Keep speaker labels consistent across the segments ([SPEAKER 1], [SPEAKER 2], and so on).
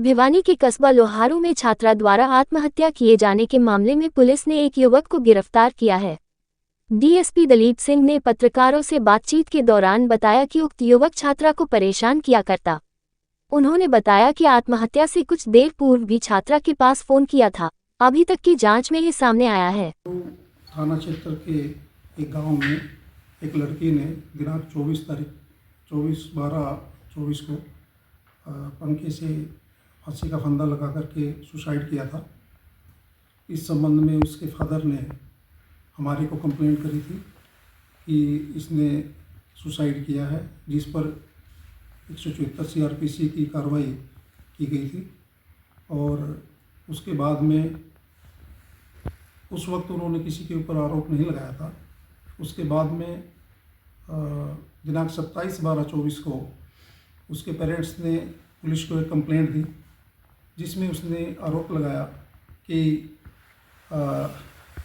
[SPEAKER 1] भिवानी के कस्बा लोहारू में छात्रा द्वारा आत्महत्या किए जाने के मामले में पुलिस ने एक युवक को गिरफ्तार किया है। डीएसपी दलीप सिंह ने पत्रकारों से बातचीत के दौरान बताया कि उक्त युवक छात्रा को परेशान किया करता। उन्होंने बताया कि आत्महत्या से कुछ देर पूर्व भी छात्रा के पास फोन किया था। अभी तक की जांच में ये सामने आया है।
[SPEAKER 2] थाना क्षेत्र के एक गांव में एक लड़की ने दिनांक 24/12/24 को पंखे से फांसी का फंदा लगा करके सुसाइड किया था। इस संबंध में उसके फादर ने हमारे को कंप्लेंट करी थी कि इसने सुसाइड किया है, जिस पर 174 CRPC की कार्रवाई की गई थी। और उसके बाद में उस वक्त उन्होंने किसी के ऊपर आरोप नहीं लगाया था। उसके बाद में दिनांक 27/12/24 को उसके पेरेंट्स ने पुलिस को एक कंप्लेंट दी, जिसमें उसने आरोप लगाया कि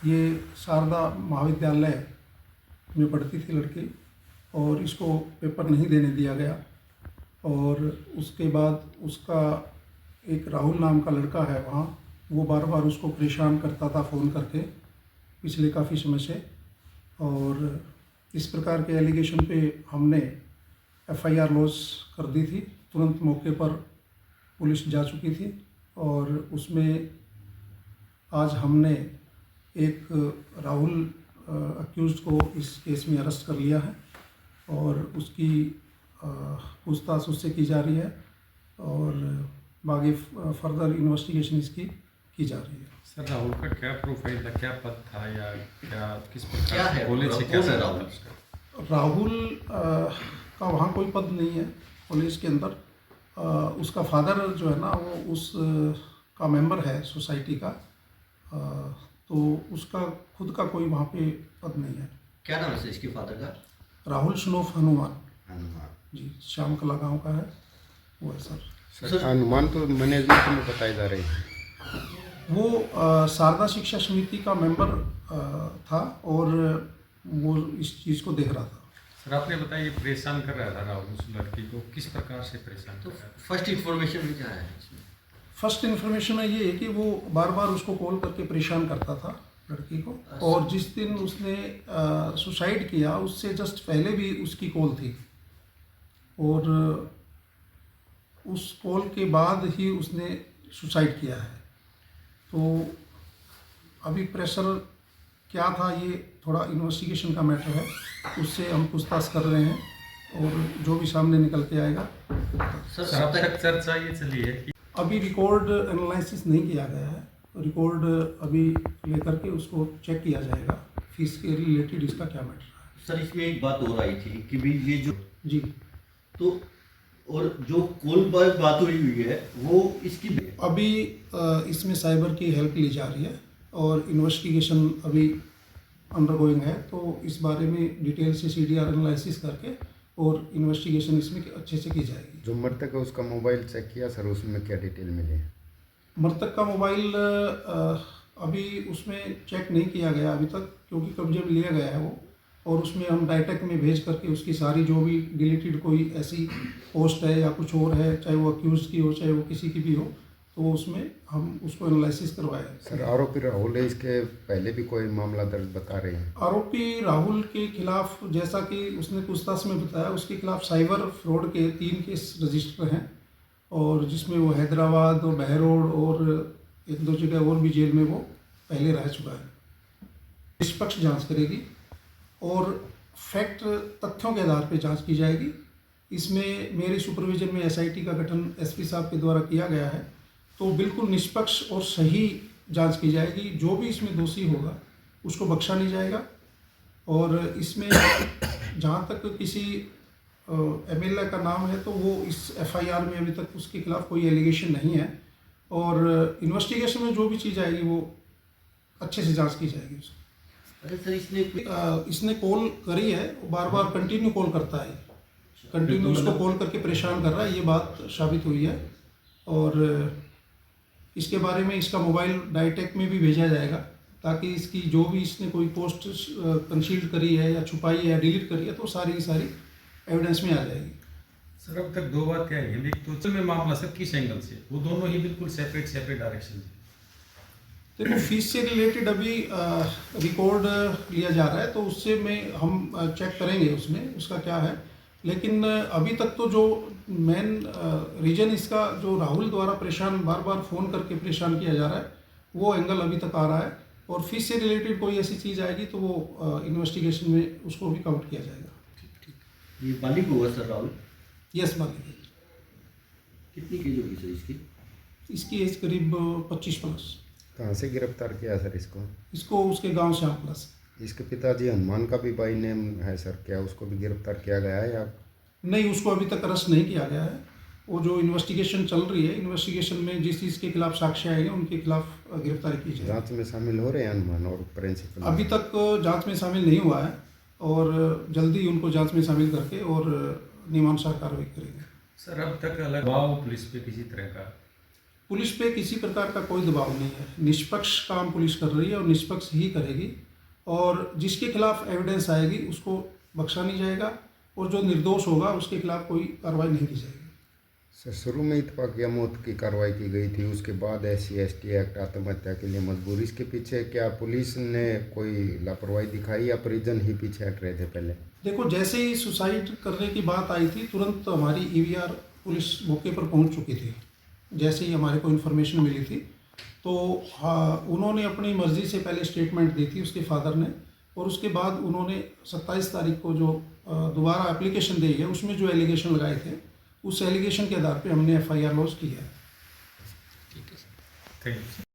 [SPEAKER 2] ये शारदा महाविद्यालय में पढ़ती थी लड़की और इसको पेपर नहीं देने दिया गया। और उसके बाद उसका एक राहुल नाम का लड़का है वहाँ, वो बार बार उसको परेशान करता था फ़ोन करके पिछले काफ़ी समय से। और इस प्रकार के एलिगेशन पे हमने FIR लॉज कर दी थी। तुरंत मौके पर पुलिस जा चुकी थी और उसमें आज हमने एक राहुल अक्यूज़्ड को इस केस में अरेस्ट कर लिया है और उसकी पूछताछ उससे की जा रही है और बाकी फर्दर इन्वेस्टिगेशन इसकी की जा रही है।
[SPEAKER 3] सर, राहुल का क्या प्रोफाइल था, क्या पद था या क्या किस प्रकार
[SPEAKER 4] है
[SPEAKER 3] कॉलेज से क्या है
[SPEAKER 2] राहुल का वहाँ कोई पद नहीं है कॉलेज के अंदर। उसका फादर जो है ना वो उस का मेंबर है सोसाइटी का, तो उसका खुद का कोई वहाँ पे पद नहीं है।
[SPEAKER 4] क्या नाम है इसके फादर का?
[SPEAKER 2] राहुल स्नोफ हनुमान जी, श्याम कला गाँव का है वो है सर।
[SPEAKER 5] हनुमान तो मैनेजमेंट में बताए जा रहे हैं।
[SPEAKER 2] वो शारदा शिक्षा समिति का मेंबर था और वो इस चीज़ को देख रहा था।
[SPEAKER 3] सर, आपने बताया ये परेशान कर रहा था राहुल उस लड़की को, किस प्रकार से परेशान कर रहा था?
[SPEAKER 4] फर्स्ट इन्फॉर्मेशन में क्या है इसमें?
[SPEAKER 2] फर्स्ट इन्फॉर्मेशन ये है कि वो बार बार उसको कॉल करके परेशान करता था लड़की को। और जिस दिन उसने सुसाइड किया उससे जस्ट पहले भी उसकी कॉल थी और उस कॉल के बाद ही उसने सुसाइड किया है। तो अभी प्रेशर क्या था ये थोड़ा इन्वेस्टिगेशन का मैटर है, उससे हम पूछताछ कर रहे हैं और जो भी सामने निकल के आएगा।
[SPEAKER 3] सर, अब तक चर्चा ये चली है कि
[SPEAKER 2] अभी रिकॉर्ड एनालिसिस नहीं किया गया है, रिकॉर्ड अभी लेकर के उसको चेक किया जाएगा, फीस के रिलेटेड इसका क्या मैटर है।
[SPEAKER 4] सर, इसमें एक बात हो रही थी कि भी ये जो
[SPEAKER 2] जी
[SPEAKER 4] तो और जो कॉल पर बात हुई है वो इसकी
[SPEAKER 2] अभी इसमें साइबर की हेल्प ली जा रही है और इन्वेस्टिगेशन अभी अंडरगोइंग है। तो इस बारे में डिटेल से CDR एनालिसिस करके और इन्वेस्टिगेशन इसमें अच्छे से की जाएगी।
[SPEAKER 5] जो मृतक है उसका मोबाइल चेक किया सर, उसमें क्या डिटेल मिली?
[SPEAKER 2] मृतक का मोबाइल अभी उसमें चेक नहीं किया गया अभी तक, क्योंकि कब्जे में लिया गया है वो। और उसमें हम डायटेक में भेज करके उसकी सारी जो भी डिलीटेड कोई ऐसी पोस्ट है या कुछ और है, चाहे वो अक्यूज़ की हो चाहे वो किसी की भी हो, तो उसमें हम उसको एनालिसिस करवाएं।
[SPEAKER 5] सर, आरोपी राहुल है, इसके पहले भी कोई मामला दर्ज बता रहे हैं?
[SPEAKER 2] आरोपी राहुल के खिलाफ जैसा कि उसने पूछताछ में बताया, उसके खिलाफ साइबर फ्रॉड के 3 केस रजिस्टर हैं और जिसमें वो हैदराबाद और बहरोड और 1-2 जगह और भी जेल में वो पहले रह चुका है। निष्पक्ष जांच करेगी और फैक्ट तथ्यों के आधार पर जांच की जाएगी। इसमें मेरे सुपरविजन में SIT का गठन SP साहब के द्वारा किया गया है, तो बिल्कुल निष्पक्ष और सही जांच की जाएगी। जो भी इसमें दोषी होगा उसको बख्शा नहीं जाएगा। और इसमें जहाँ तक किसी MLA का नाम है तो वो इस FIR में अभी तक उसके खिलाफ कोई एलिगेशन नहीं है और इन्वेस्टिगेशन में जो भी चीज़ आएगी वो अच्छे से जांच की जाएगी।
[SPEAKER 4] अरे सर,
[SPEAKER 2] इसने कॉल करी है, बार बार कंटिन्यू कॉल करता है, कंटिन्यू उसको कॉल करके परेशान कर रहा है, ये बात साबित हुई है। और इसके बारे में इसका मोबाइल डायटेक में भी भेजा जाएगा ताकि इसकी जो भी इसने कोई पोस्ट कंसील्ड करी है या छुपाई है या डिलीट करी है तो सारी की सारी एविडेंस में आ जाएगी।
[SPEAKER 3] सर अब तक दो बात क्या है, एक तो चल में मामला सर किस एंगल से, वो दोनों ही बिल्कुल सेपरेट डायरेक्शन से।
[SPEAKER 2] देखो फीस से रिलेटेड अभी रिकॉर्ड लिया जा रहा है, तो उससे में हम चेक करेंगे उसमें उसका क्या है। लेकिन अभी तक तो जो मेन रीजन इसका जो राहुल द्वारा परेशान बार बार फ़ोन करके परेशान किया जा रहा है, वो एंगल अभी तक आ रहा है। और फीस से रिलेटेड कोई ऐसी चीज़ आएगी तो वो इन्वेस्टिगेशन में उसको भी काउंट किया जाएगा।
[SPEAKER 4] ये बालिग हुआ सर राहुल?
[SPEAKER 2] यस बाकी
[SPEAKER 4] कितनी केज होगी सर इसकी?
[SPEAKER 2] इसकी एज करीब 25 प्लस।
[SPEAKER 5] कहाँ से गिरफ्तार किया सर इसको?
[SPEAKER 2] इसको उसके गांव श्याम प्लस।
[SPEAKER 5] इसके पिताजी हनुमान का भी बाई नेम है सर, क्या उसको भी गिरफ्तार किया गया है या?
[SPEAKER 2] नहीं, उसको अभी तक अरेस्ट नहीं किया गया है। वो जो इन्वेस्टिगेशन चल रही है, इन्वेस्टिगेशन में जिस चीज़ के खिलाफ साक्ष्य आएंगे उनके खिलाफ गिरफ्तारी की जाएगी।
[SPEAKER 5] जांच में शामिल हो रहे हैं हनुमान और प्रिंसिपल?
[SPEAKER 2] अभी तक जांच में शामिल नहीं हुआ है और जल्दी उनको जांच में शामिल करके और नियमानुसार कार्रवाई करेंगे।
[SPEAKER 3] सर अब तक अलग दबाव पुलिस पे किसी तरह का?
[SPEAKER 2] पुलिस पे किसी प्रकार का कोई दबाव नहीं है। निष्पक्ष काम पुलिस कर रही है और निष्पक्ष ही करेगी, और जिसके खिलाफ एविडेंस आएगी उसको बख्शा नहीं जाएगा, और जो निर्दोष होगा उसके खिलाफ कोई कार्रवाई नहीं की जाएगी।
[SPEAKER 5] सर शुरू में इत्तफाकिया मौत की कार्रवाई की गई थी, उसके बाद SC/ST एक्ट आत्महत्या के लिए मजबूर। इसके पीछे क्या पुलिस ने कोई लापरवाही दिखाई या परिजन ही पीछे हट रहे थे पहले?
[SPEAKER 2] देखो, जैसे ही सुसाइड करने की बात आई थी तुरंत हमारी EVR पुलिस मौके पर पहुंच चुकी थी। जैसे ही हमारे को इन्फॉर्मेशन मिली थी तो उन्होंने अपनी मर्ज़ी से पहले स्टेटमेंट दी थी उसके फादर ने, और उसके बाद उन्होंने 27 तारीख को जो दोबारा एप्लीकेशन दी है उसमें जो एलिगेशन लगाए थे उस एलिगेशन के आधार पे हमने FIR लॉन्च की है।
[SPEAKER 3] Thank you.